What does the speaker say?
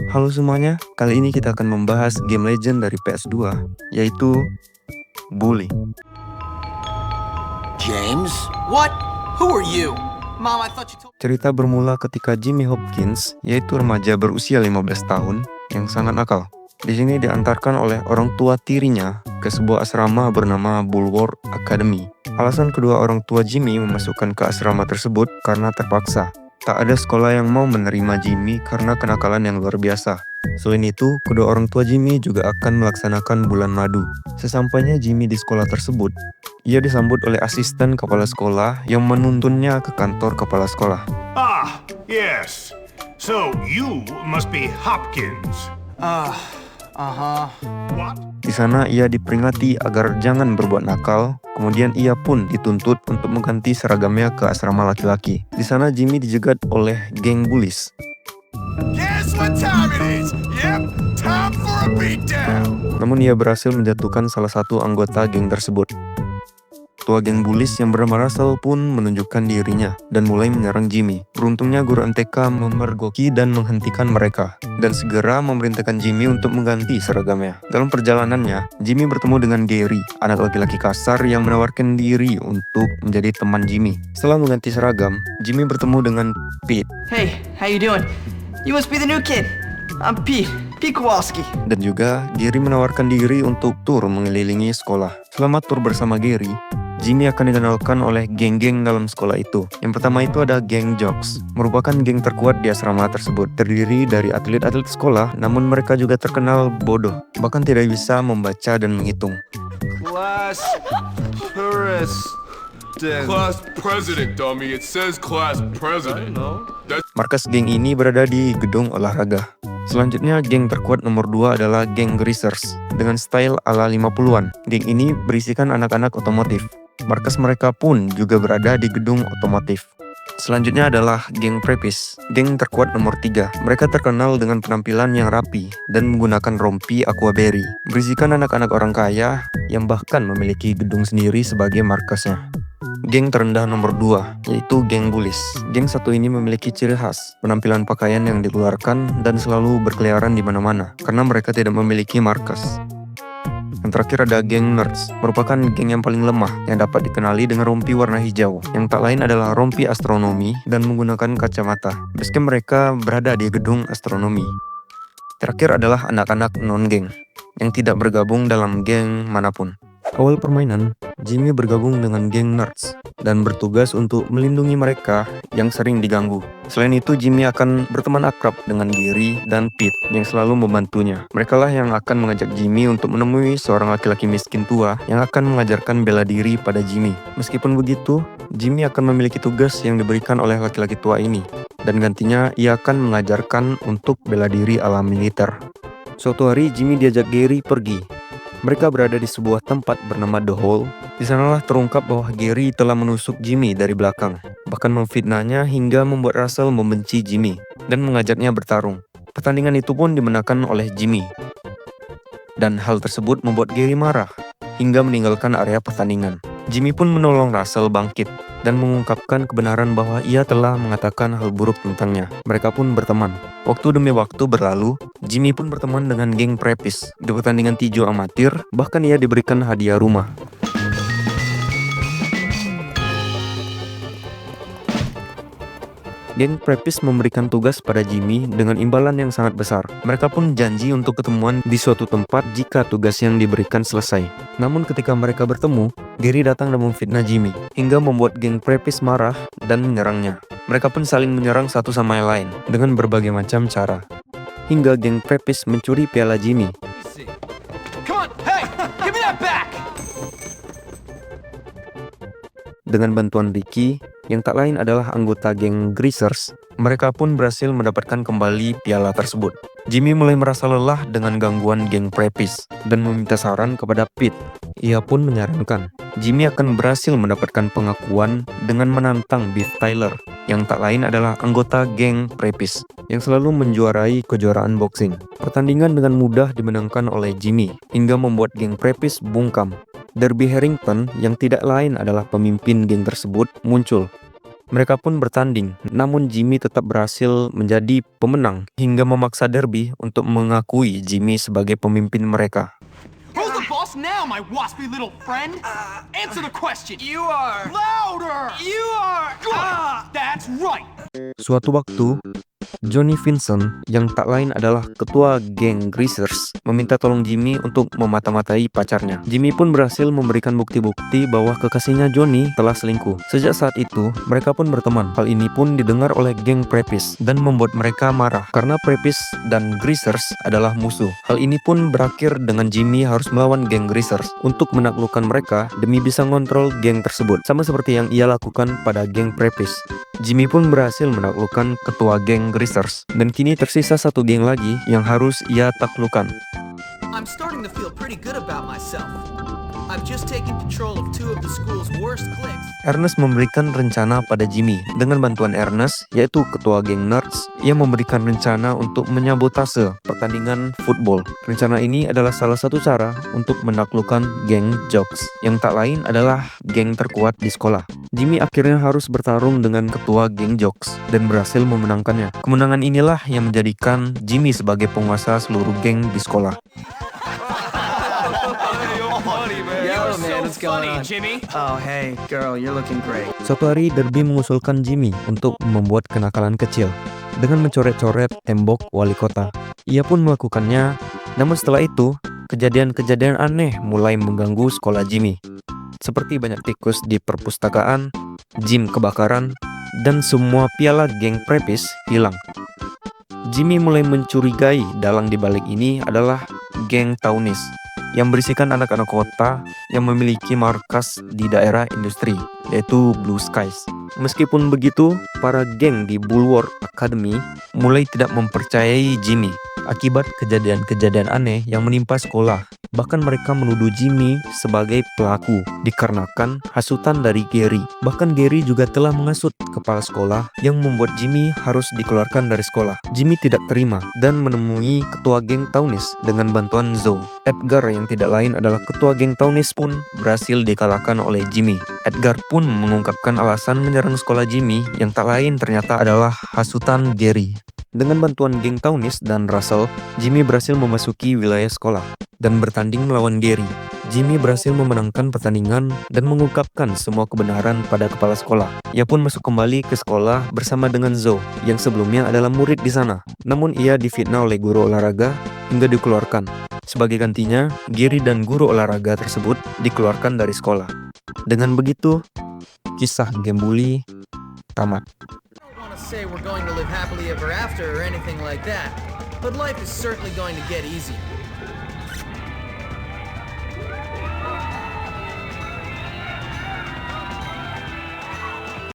Halo semuanya, kali ini kita akan membahas game legend dari PS2, yaitu Bully. James? What? Who are you? Mom, I thought you told... Cerita bermula ketika Jimmy Hopkins, yaitu remaja berusia 15 tahun, yang sangat nakal. Di sini diantarkan oleh orang tua tirinya ke sebuah asrama bernama Bulworth Academy. Alasan kedua orang tua Jimmy memasukkan ke asrama tersebut karena terpaksa. Tak ada sekolah yang mau menerima Jimmy karena kenakalan yang luar biasa. Selain itu, kedua orang tua Jimmy juga akan melaksanakan bulan madu. Sesampainya Jimmy di sekolah tersebut, ia disambut oleh asisten kepala sekolah yang menuntunnya ke kantor kepala sekolah. Ah, yes. So you must be Hopkins. What? Di sana ia diperingati agar jangan berbuat nakal, kemudian ia pun dituntut untuk mengganti seragamnya ke asrama laki-laki. Di sana Jimmy dijegat oleh geng bullies. Guess what time it is? Yep, time for a beatdown. Namun ia berhasil menjatuhkan salah satu anggota geng tersebut. Ketua geng bullies yang bernama Russell pun menunjukkan dirinya dan mulai menyerang Jimmy. Beruntungnya guru MTK memergoki dan menghentikan mereka, dan segera memerintahkan Jimmy untuk mengganti seragamnya. Dalam perjalanannya, Jimmy bertemu dengan Gary, anak laki-laki kasar yang menawarkan diri untuk menjadi teman Jimmy. Setelah mengganti seragam, Jimmy bertemu dengan Pete. Hey, how you doing? You must be the new kid. I'm Pete Kowalski. Dan juga Gary menawarkan diri untuk tur mengelilingi sekolah. Selama tur bersama Gary, Jimmy akan dikenalkan oleh geng-geng dalam sekolah itu. Yang pertama itu ada geng Jocks, merupakan geng terkuat di asrama tersebut. Terdiri dari atlet-atlet sekolah, namun mereka juga terkenal bodoh, bahkan tidak bisa membaca dan menghitung. Class president. Class president, dummy. It says class president. Markas geng ini berada di gedung olahraga. Selanjutnya, geng terkuat nomor 2 adalah geng Greasers, dengan style ala 50-an. Geng ini berisikan anak-anak otomotif. Markas mereka pun juga berada di gedung otomotif. Selanjutnya adalah geng Preppis, geng terkuat nomor 3. Mereka terkenal dengan penampilan yang rapi dan menggunakan rompi Aquaberry. Berisikan anak-anak orang kaya yang bahkan memiliki gedung sendiri sebagai markasnya. Geng terendah nomor 2, yaitu geng Bullies. Geng satu ini memiliki ciri khas, penampilan pakaian yang dikeluarkan dan selalu berkeliaran di mana-mana, karena mereka tidak memiliki markas. Yang terakhir ada geng Nerds, merupakan geng yang paling lemah, yang dapat dikenali dengan rompi warna hijau, yang tak lain adalah rompi astronomi dan menggunakan kacamata. Basecamp mereka berada di gedung astronomi. Terakhir adalah anak-anak non-geng, yang tidak bergabung dalam geng manapun. Awal permainan, Jimmy bergabung dengan geng Nerds dan bertugas untuk melindungi mereka yang sering diganggu. Selain itu, Jimmy akan berteman akrab dengan Gary dan Pete yang selalu membantunya. Merekalah yang akan mengajak Jimmy untuk menemui seorang laki-laki miskin tua yang akan mengajarkan bela diri pada Jimmy. Meskipun begitu, Jimmy akan memiliki tugas yang diberikan oleh laki-laki tua ini, dan gantinya ia akan mengajarkan untuk bela diri ala militer. Suatu hari, Jimmy diajak Gary pergi. Mereka berada di sebuah tempat bernama The Hole. Di sanalah terungkap bahwa Gary telah menusuk Jimmy dari belakang, bahkan memfitnahnya hingga membuat Russell membenci Jimmy dan mengajaknya bertarung. Pertandingan itu pun dimenangkan oleh Jimmy. Dan hal tersebut membuat Gary marah hingga meninggalkan area pertandingan. Jimmy pun menolong Russell bangkit dan mengungkapkan kebenaran bahwa ia telah mengatakan hal buruk tentangnya. Mereka pun berteman. Waktu demi waktu berlalu, Jimmy pun berteman dengan geng Preppis. Di pertandingan tinju amatir, bahkan ia diberikan hadiah rumah. Geng Preppis memberikan tugas pada Jimmy dengan imbalan yang sangat besar. Mereka pun janji untuk ketemuan di suatu tempat jika tugas yang diberikan selesai. Namun ketika mereka bertemu, Gary datang dan memfitnah Jimmy, hingga membuat geng Preppis marah dan menyerangnya. Mereka pun saling menyerang satu sama yang lain dengan berbagai macam cara. Hingga geng Preppis mencuri piala Jimmy. Come on, hey! Give me that back! Dengan bantuan Ricky, yang tak lain adalah anggota geng Greasers, mereka pun berhasil mendapatkan kembali piala tersebut. Jimmy mulai merasa lelah dengan gangguan geng Preppis dan meminta saran kepada Pete. Ia pun menyarankan Jimmy akan berhasil mendapatkan pengakuan dengan menantang Beef Tyler, yang tak lain adalah anggota geng Preppis yang selalu menjuarai kejuaraan boxing. Pertandingan dengan mudah dimenangkan oleh Jimmy hingga membuat geng Preppis bungkam. Derby Harrington, yang tidak lain adalah pemimpin geng tersebut, muncul. Mereka pun bertanding, namun Jimmy tetap berhasil menjadi pemenang hingga memaksa Derby untuk mengakui Jimmy sebagai pemimpin mereka. Who's the boss now, my waspy little friend? Answer the question. You are. Louder! You are. Good! That's right! Suatu waktu, Johnny Vincent yang tak lain adalah ketua geng Greasers meminta tolong Jimmy untuk memata-matai pacarnya. Jimmy pun berhasil memberikan bukti-bukti bahwa kekasihnya Johnny telah selingkuh. Sejak saat itu, mereka pun berteman. Hal ini pun didengar oleh geng Prepis dan membuat mereka marah karena Prepis dan Greasers adalah musuh. Hal ini pun berakhir dengan Jimmy harus melawan geng Greasers untuk menaklukkan mereka demi bisa ngontrol geng tersebut. Sama seperti yang ia lakukan pada geng Prepis. Jimmy pun berhasil menaklukkan ketua geng Greasers dan kini tersisa satu geng lagi yang harus ia taklukkan. I'm starting to feel pretty good about myself. I've just taken control of 2 of the school's worst cliques. Ernest memberikan rencana pada Jimmy. Dengan bantuan Ernest, yaitu ketua geng Nerds, ia memberikan rencana untuk menyabotase pertandingan football. Rencana ini adalah salah satu cara untuk menaklukkan geng Jocks, yang tak lain adalah geng terkuat di sekolah. Jimmy akhirnya harus bertarung dengan ketua geng Jocks dan berhasil memenangkannya. Kemenangan inilah yang menjadikan Jimmy sebagai penguasa seluruh geng di sekolah. Yo, man, what's going Funny, on? Jimmy. Oh, hey, girl, you're looking great. Suatu hari Derby mengusulkan Jimmy untuk membuat kenakalan kecil dengan mencoret-coret tembok wali kota. Ia pun melakukannya, namun setelah itu, kejadian-kejadian aneh mulai mengganggu sekolah Jimmy. Seperti banyak tikus di perpustakaan, gym kebakaran, dan semua piala geng Prepis hilang. Jimmy mulai mencurigai dalang dibalik ini adalah geng Townies yang berisikan anak-anak kota yang memiliki markas di daerah industri, yaitu Blue Skies. Meskipun begitu, para geng di Bulwark Academy mulai tidak mempercayai Jimmy akibat kejadian-kejadian aneh yang menimpa sekolah. Bahkan mereka menuduh Jimmy sebagai pelaku dikarenakan hasutan dari Gary. Bahkan Gary juga telah menghasut kepala sekolah yang membuat Jimmy harus dikeluarkan dari sekolah. Jimmy tidak terima dan menemui ketua geng Townies dengan bantuan Zoe. Edgar yang tidak lain adalah ketua geng Townies pun berhasil dikalahkan oleh Jimmy. Edgar pun mengungkapkan alasan menyerang sekolah Jimmy yang tak lain ternyata adalah hasutan Gary. Dengan bantuan geng Townies dan Russell, Jimmy berhasil memasuki wilayah sekolah dan bertanding melawan Gary. Jimmy berhasil memenangkan pertandingan dan mengungkapkan semua kebenaran pada kepala sekolah. Ia pun masuk kembali ke sekolah bersama dengan Zoe yang sebelumnya adalah murid di sana. Namun ia difitnah oleh guru olahraga hingga dikeluarkan. Sebagai gantinya, Gary dan guru olahraga tersebut dikeluarkan dari sekolah. Dengan begitu, kisah geng bully tamat. Say we're going to live happily ever after or anything like that, but life is certainly going to get easier.